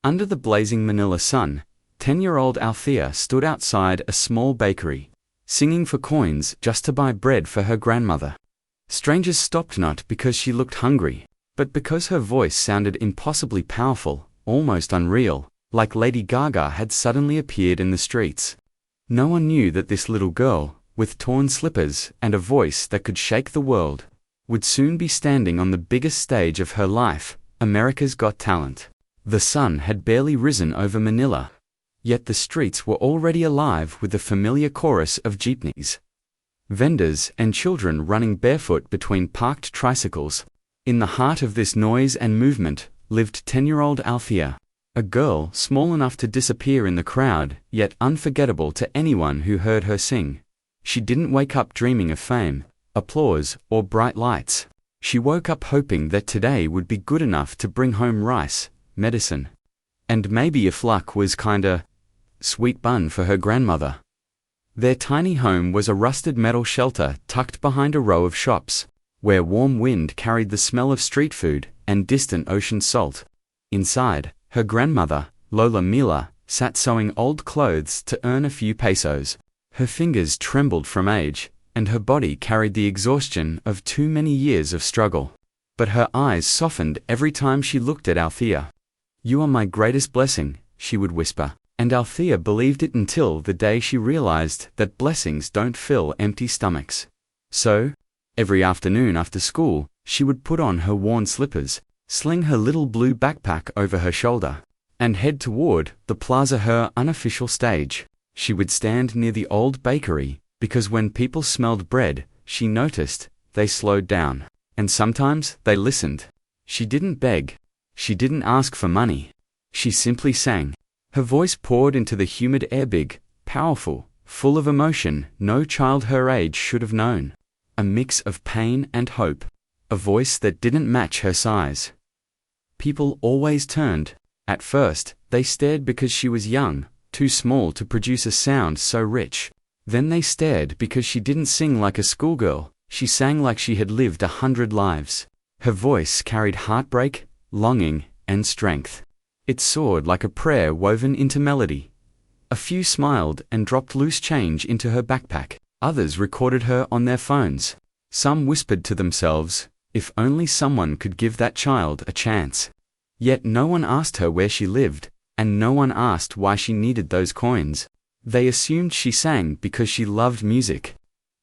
Under the blazing Manila sun, 10-year-old Althea stood outside a small bakery, singing for coins just to buy bread for her grandmother. Strangers stopped not because she looked hungry, but because her voice sounded impossibly powerful, almost unreal, like Lady Gaga had suddenly appeared in the streets. No one knew that this little girl, with torn slippers and a voice that could shake the world, would soon be standing on the biggest stage of her life, America's Got Talent. The sun had barely risen over Manila, yet the streets were already alive with the familiar chorus of jeepneys, vendors and children running barefoot between parked tricycles. In the heart of this noise and movement lived 10-year-old Althea, a girl small enough to disappear in the crowd, yet unforgettable to anyone who heard her sing. She didn't wake up dreaming of fame, applause, or bright lights. She woke up hoping that today would be good enough to bring home rice, medicine, and maybe, if luck was kinda sweet, bun for her grandmother. Their tiny home was a rusted metal shelter tucked behind a row of shops, where warm wind carried the smell of street food and distant ocean salt. Inside, her grandmother, Lola Mila, sat sewing old clothes to earn a few pesos. Her fingers trembled from age, and her body carried the exhaustion of too many years of struggle. But her eyes softened every time she looked at Althea. "You are my greatest blessing," she would whisper, and Althea believed it until the day she realized that blessings don't fill empty stomachs. So, every afternoon after school, she would put on her worn slippers, sling her little blue backpack over her shoulder, and head toward the plaza, her unofficial stage. She would stand near the old bakery, because when people smelled bread, she noticed, they slowed down, and sometimes they listened. She didn't beg. She didn't ask for money. She simply sang. Her voice poured into the humid air, big, powerful, full of emotion no child her age should have known. A mix of pain and hope. A voice that didn't match her size. People always turned. At first, they stared because she was young, too small to produce a sound so rich. Then they stared because she didn't sing like a schoolgirl, she sang like she had lived 100 lives. Her voice carried heartbreak, longing, and strength. It soared like a prayer woven into melody. A few smiled and dropped loose change into her backpack. Others recorded her on their phones. Some whispered to themselves, if only someone could give that child a chance. Yet no one asked her where she lived, and no one asked why she needed those coins. They assumed she sang because she loved music.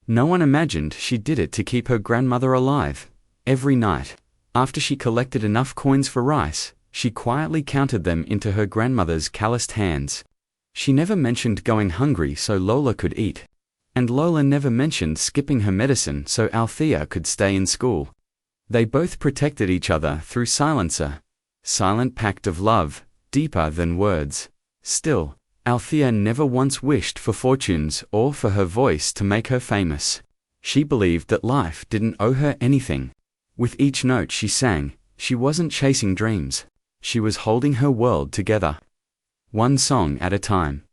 No one imagined she did it to keep her grandmother alive. Every night, after she collected enough coins for rice, she quietly counted them into her grandmother's calloused hands. She never mentioned going hungry so Lola could eat. And Lola never mentioned skipping her medicine so Althea could stay in school. They both protected each other through silencer. Silent pact of love, deeper than words. Still, Althea never once wished for fortunes or for her voice to make her famous. She believed that life didn't owe her anything. With each note she sang, she wasn't chasing dreams. She was holding her world together. One song at a time.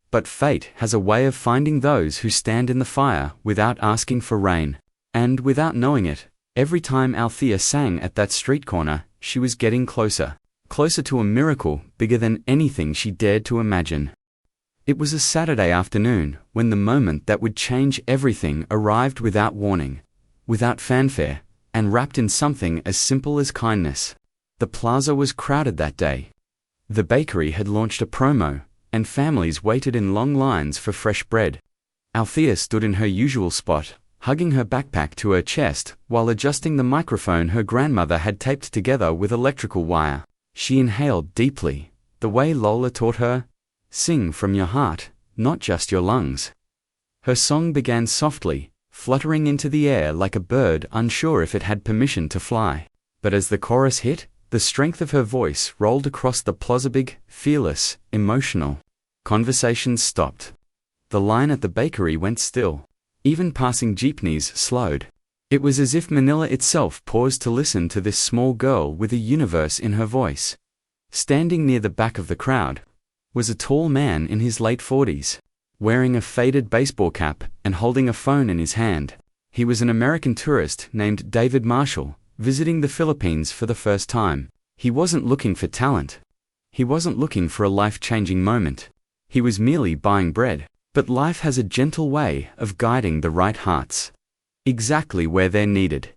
But fate has a way of finding those who stand in the fire without asking for rain. And without knowing it, every time Althea sang at that street corner, she was getting closer. Closer to a miracle bigger than anything she dared to imagine. It was a Saturday afternoon when the moment that would change everything arrived without warning, without fanfare, and wrapped in something as simple as kindness. The plaza was crowded that day. The bakery had launched a promo, and families waited in long lines for fresh bread. Althea stood in her usual spot, hugging her backpack to her chest while adjusting the microphone her grandmother had taped together with electrical wire. She inhaled deeply, the way Lola taught her. Sing from your heart, not just your lungs. Her song began softly, fluttering into the air like a bird unsure if it had permission to fly. But as the chorus hit, the strength of her voice rolled across the plaza, big, fearless, emotional. Conversations stopped. The line at the bakery went still. Even passing jeepneys slowed. It was as if Manila itself paused to listen to this small girl with a universe in her voice. Standing near the back of the crowd was a tall man in his late 40s, wearing a faded baseball cap and holding a phone in his hand. He was an American tourist named David Marshall, visiting the Philippines for the first time. He wasn't looking for talent. He wasn't looking for a life-changing moment. He was merely buying bread. But life has a gentle way of guiding the right hearts exactly where they're needed.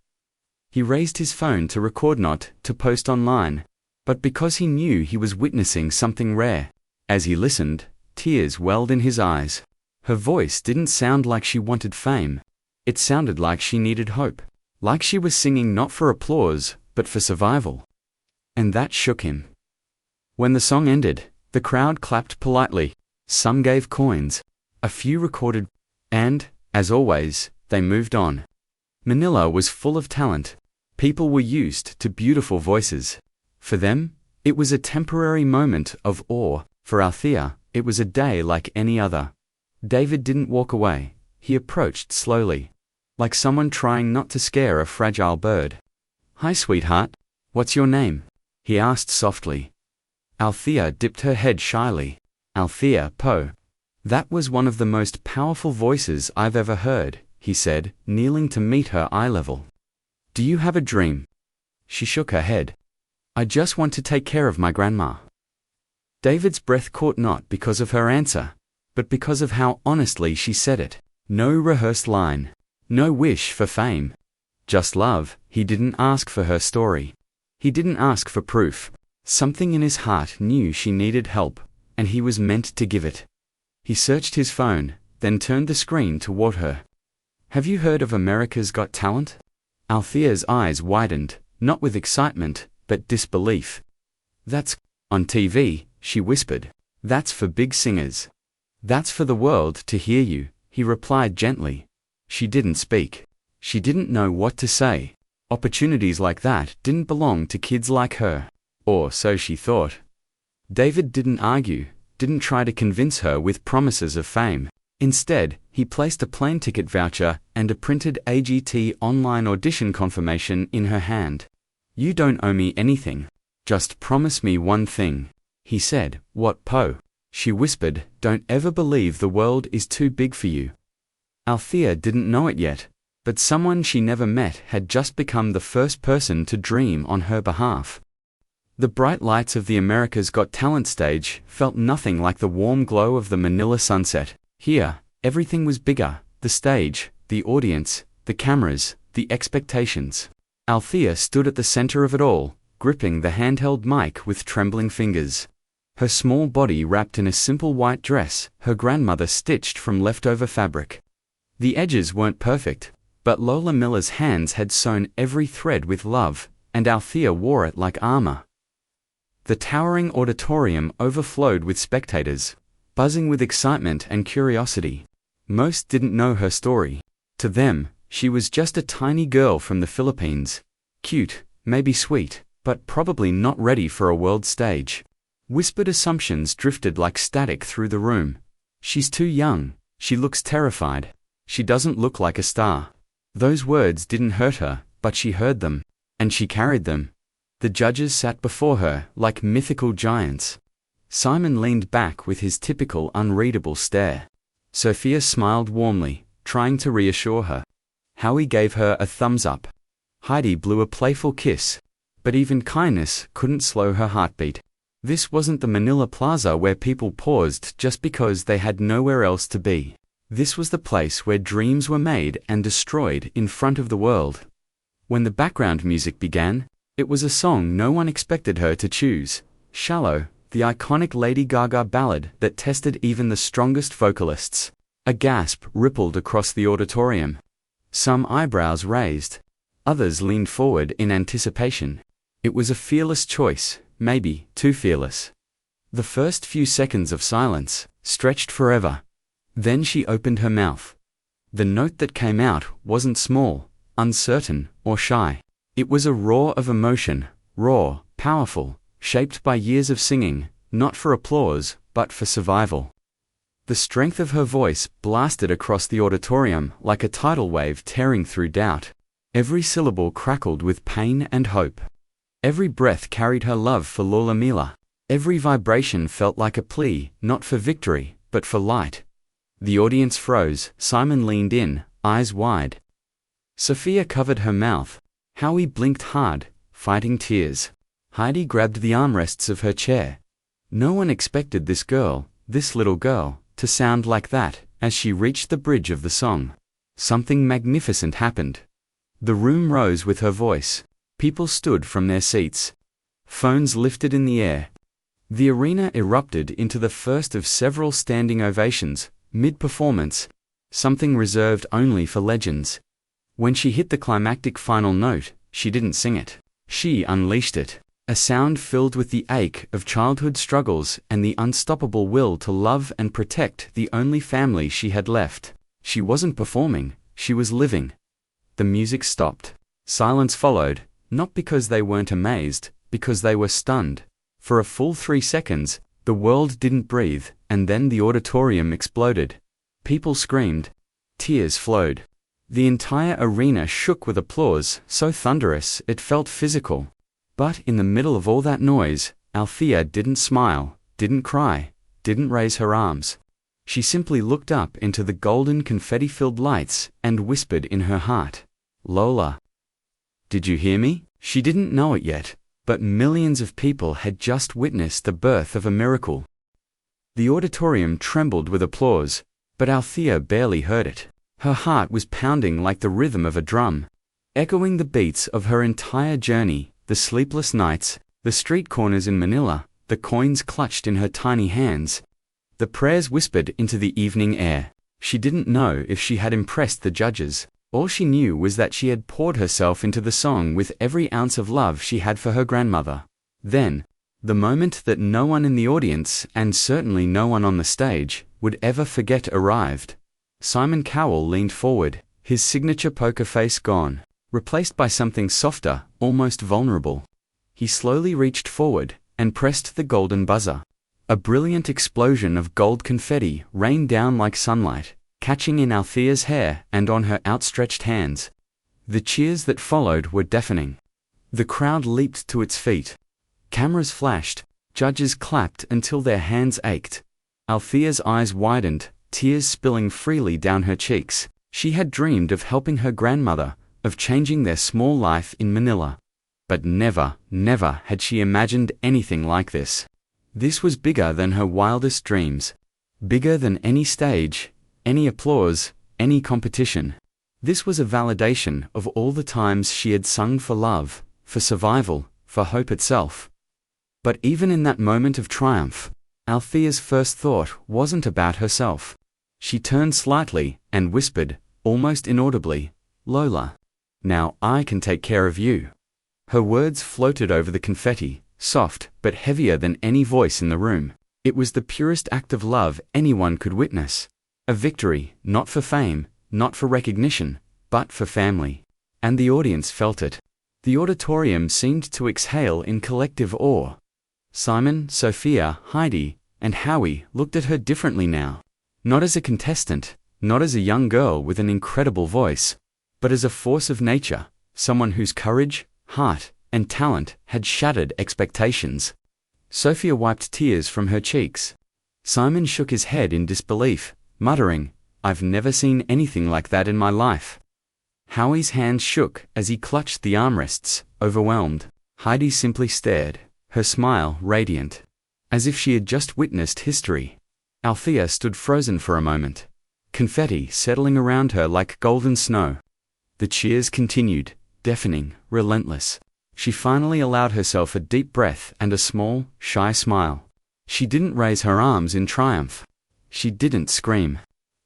He raised his phone to record, not to post online, but because he knew he was witnessing something rare. As he listened, tears welled in his eyes. Her voice didn't sound like she wanted fame. It sounded like she needed hope, like she was singing not for applause, but for survival. And that shook him. When the song ended, the crowd clapped politely. Some gave coins. A few recorded, and, as always, they moved on. Manila was full of talent. People were used to beautiful voices. For them, it was a temporary moment of awe. For Althea, it was a day like any other. David didn't walk away. He approached slowly, like someone trying not to scare a fragile bird. "Hi, sweetheart. What's your name?" he asked softly. Althea dipped her head shyly. "Althea Poe." "That was one of the most powerful voices I've ever heard," he said, kneeling to meet her eye level. "Do you have a dream?" She shook her head. "I just want to take care of my grandma." David's breath caught, not because of her answer, but because of how honestly she said it. No rehearsed line. No wish for fame. Just love. He didn't ask for her story. He didn't ask for proof. Something in his heart knew she needed help, and he was meant to give it. He searched his phone, then turned the screen toward her. "Have you heard of America's Got Talent?" Althea's eyes widened, not with excitement, but disbelief. "That's on TV," she whispered. "That's for big singers. That's for the world to hear you," he replied gently. She didn't speak. She didn't know what to say. Opportunities like that didn't belong to kids like her. Or so she thought. David didn't argue, didn't try to convince her with promises of fame. Instead, he placed a plane ticket voucher and a printed AGT online audition confirmation in her hand. "You don't owe me anything. Just promise me one thing," he said. "What, Poe?" She whispered. "Don't ever believe the world is too big for you." Althea didn't know it yet, but someone she never met had just become the first person to dream on her behalf. The bright lights of the America's Got Talent stage felt nothing like the warm glow of the Manila sunset. Here, everything was bigger: the stage, the audience, the cameras, the expectations. Althea stood at the center of it all, gripping the handheld mic with trembling fingers. Her small body wrapped in a simple white dress her grandmother stitched from leftover fabric. The edges weren't perfect, but Lola Miller's hands had sewn every thread with love, and Althea wore it like armor. The towering auditorium overflowed with spectators, buzzing with excitement and curiosity. Most didn't know her story. To them, she was just a tiny girl from the Philippines. Cute, maybe sweet, but probably not ready for a world stage. Whispered assumptions drifted like static through the room. "She's too young. She looks terrified. She doesn't look like a star." Those words didn't hurt her, but she heard them, and she carried them. The judges sat before her like mythical giants. Simon leaned back with his typical unreadable stare. Sophia smiled warmly, trying to reassure her. Howie gave her a thumbs up. Heidi blew a playful kiss. But even kindness couldn't slow her heartbeat. This wasn't the Manila Plaza where people paused just because they had nowhere else to be. This was the place where dreams were made and destroyed in front of the world. When the background music began, it was a song no one expected her to choose. Shallow, the iconic Lady Gaga ballad that tested even the strongest vocalists. A gasp rippled across the auditorium. Some eyebrows raised. Others leaned forward in anticipation. It was a fearless choice, maybe too fearless. The first few seconds of silence stretched forever. Then she opened her mouth. The note that came out wasn't small, uncertain, or shy. It was a roar of emotion, raw, powerful, shaped by years of singing, not for applause, but for survival. The strength of her voice blasted across the auditorium like a tidal wave tearing through doubt. Every syllable crackled with pain and hope. Every breath carried her love for Lola Mila. Every vibration felt like a plea, not for victory, but for light. The audience froze. Simon leaned in, eyes wide. Sophia covered her mouth. Howie blinked hard, fighting tears. Heidi grabbed the armrests of her chair. No one expected this little girl, to sound like that. As she reached the bridge of the song, something magnificent happened. The room rose with her voice. People stood from their seats. Phones lifted in the air. The arena erupted into the first of several standing ovations, mid-performance, something reserved only for legends. When she hit the climactic final note, she didn't sing it. She unleashed it. A sound filled with the ache of childhood struggles and the unstoppable will to love and protect the only family she had left. She wasn't performing, she was living. The music stopped. Silence followed, not because they weren't amazed, because they were stunned. For a full 3 seconds, the world didn't breathe, and then the auditorium exploded. People screamed. Tears flowed. The entire arena shook with applause, so thunderous it felt physical. But in the middle of all that noise, Althea didn't smile, didn't cry, didn't raise her arms. She simply looked up into the golden confetti-filled lights and whispered in her heart, "Lola. Did you hear me?" She didn't know it yet, but millions of people had just witnessed the birth of a miracle. The auditorium trembled with applause, but Althea barely heard it. Her heart was pounding like the rhythm of a drum, echoing the beats of her entire journey. The sleepless nights, the street corners in Manila, the coins clutched in her tiny hands, the prayers whispered into the evening air. She didn't know if she had impressed the judges. All she knew was that she had poured herself into the song with every ounce of love she had for her grandmother. Then, the moment that no one in the audience, and certainly no one on the stage, would ever forget arrived. Simon Cowell leaned forward, his signature poker face gone, replaced by something softer, almost vulnerable. He slowly reached forward and pressed the golden buzzer. A brilliant explosion of gold confetti rained down like sunlight, catching in Althea's hair and on her outstretched hands. The cheers that followed were deafening. The crowd leaped to its feet. Cameras flashed, judges clapped until their hands ached. Althea's eyes widened, tears spilling freely down her cheeks. She had dreamed of helping her grandmother, of changing their small life in Manila. But never, never had she imagined anything like this. This was bigger than her wildest dreams. Bigger than any stage, any applause, any competition. This was a validation of all the times she had sung for love, for survival, for hope itself. But even in that moment of triumph, Althea's first thought wasn't about herself. She turned slightly and whispered, almost inaudibly, "Lola. Now I can take care of you." Her words floated over the confetti, soft but heavier than any voice in the room. It was the purest act of love anyone could witness. A victory, not for fame, not for recognition, but for family. And the audience felt it. The auditorium seemed to exhale in collective awe. Simon, Sophia, Heidi, and Howie looked at her differently now. Not as a contestant, not as a young girl with an incredible voice, but as a force of nature, someone whose courage, heart, and talent had shattered expectations. Sophia wiped tears from her cheeks. Simon shook his head in disbelief, muttering, "I've never seen anything like that in my life." Howie's hand shook as he clutched the armrests, overwhelmed. Heidi simply stared, her smile radiant, as if she had just witnessed history. Althea stood frozen for a moment, confetti settling around her like golden snow. The cheers continued, deafening, relentless. She finally allowed herself a deep breath and a small, shy smile. She didn't raise her arms in triumph. She didn't scream.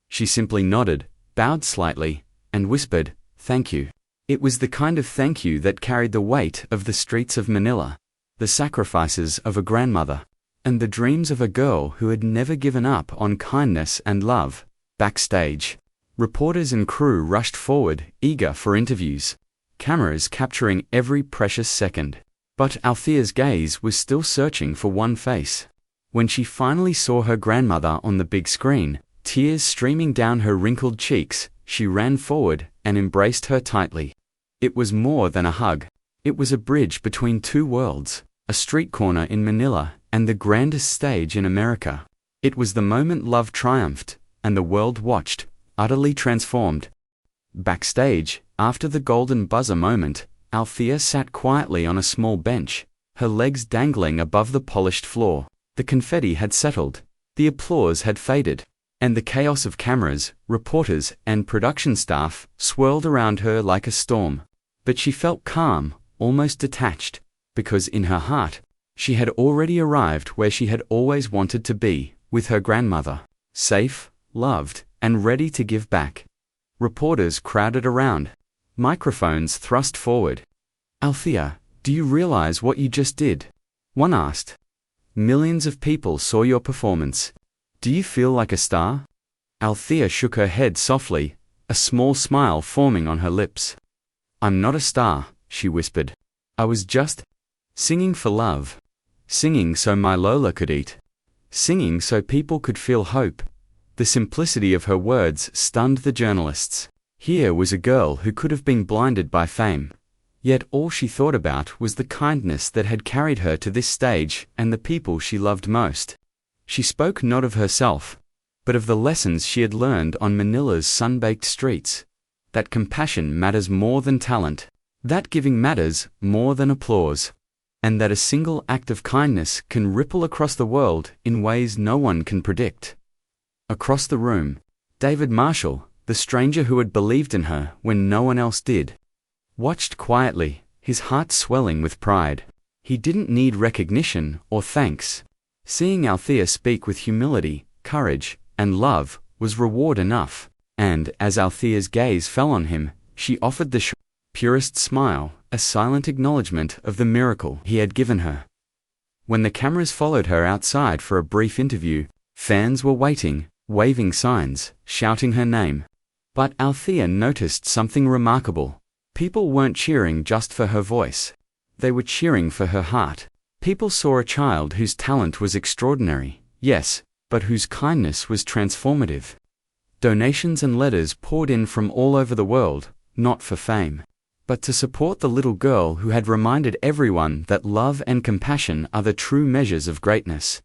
She simply nodded, bowed slightly, and whispered, "Thank you." It was the kind of thank you that carried the weight of the streets of Manila, the sacrifices of a grandmother, and the dreams of a girl who had never given up on kindness and love. Backstage, reporters and crew rushed forward, eager for interviews, cameras capturing every precious second. But Althea's gaze was still searching for one face. When she finally saw her grandmother on the big screen, tears streaming down her wrinkled cheeks, she ran forward and embraced her tightly. It was more than a hug. It was a bridge between two worlds, a street corner in Manila and the grandest stage in America. It was the moment love triumphed, and the world watched, utterly transformed. Backstage, after the golden buzzer moment, Althea sat quietly on a small bench, her legs dangling above the polished floor. The confetti had settled, the applause had faded, and the chaos of cameras, reporters, and production staff swirled around her like a storm. But she felt calm, almost detached, because in her heart, she had already arrived where she had always wanted to be, with her grandmother, safe, loved, and ready to give back. Reporters crowded around, microphones thrust forward. "Althea, do you realize what you just did?" one asked. "Millions of people saw your performance. Do you feel like a star?" Althea shook her head softly, a small smile forming on her lips. "I'm not a star," she whispered. "I was just singing for love. Singing so my Lola could eat. Singing so people could feel hope." The simplicity of her words stunned the journalists. Here was a girl who could have been blinded by fame. Yet all she thought about was the kindness that had carried her to this stage and the people she loved most. She spoke not of herself, but of the lessons she had learned on Manila's sun-baked streets. That compassion matters more than talent, that giving matters more than applause, and that a single act of kindness can ripple across the world in ways no one can predict. Across the room, David Marshall, the stranger who had believed in her when no one else did, watched quietly, his heart swelling with pride. He didn't need recognition or thanks. Seeing Althea speak with humility, courage, and love was reward enough, and as Althea's gaze fell on him, she offered the purest smile, a silent acknowledgement of the miracle he had given her. When the cameras followed her outside for a brief interview, fans were waiting, waving signs, shouting her name. But Althea noticed something remarkable. People weren't cheering just for her voice. They were cheering for her heart. People saw a child whose talent was extraordinary, yes, but whose kindness was transformative. Donations and letters poured in from all over the world, not for fame, but to support the little girl who had reminded everyone that love and compassion are the true measures of greatness.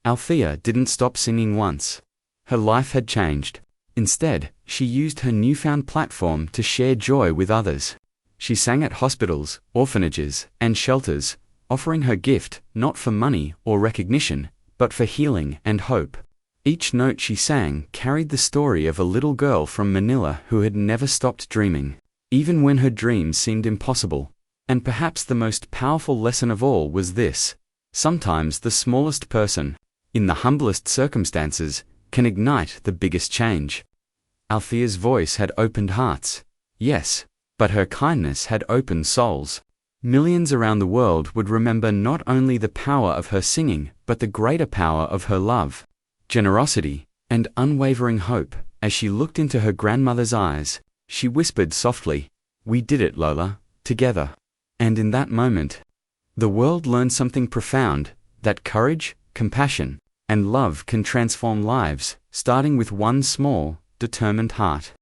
Althea didn't stop singing once. Her life had changed. Instead, she used her newfound platform to share joy with others. She sang at hospitals, orphanages, and shelters, offering her gift not for money or recognition, but for healing and hope. Each note she sang carried the story of a little girl from Manila who had never stopped dreaming, even when her dreams seemed impossible. And perhaps the most powerful lesson of all was this: sometimes the smallest person, in the humblest circumstances, can ignite the biggest change. Althea's voice had opened hearts, yes, but her kindness had opened souls. Millions around the world would remember not only the power of her singing, but the greater power of her love, generosity, and unwavering hope. As she looked into her grandmother's eyes, she whispered softly, "We did it, Lola, together." And in that moment, the world learned something profound, that courage, compassion, and love can transform lives, starting with one small, determined heart.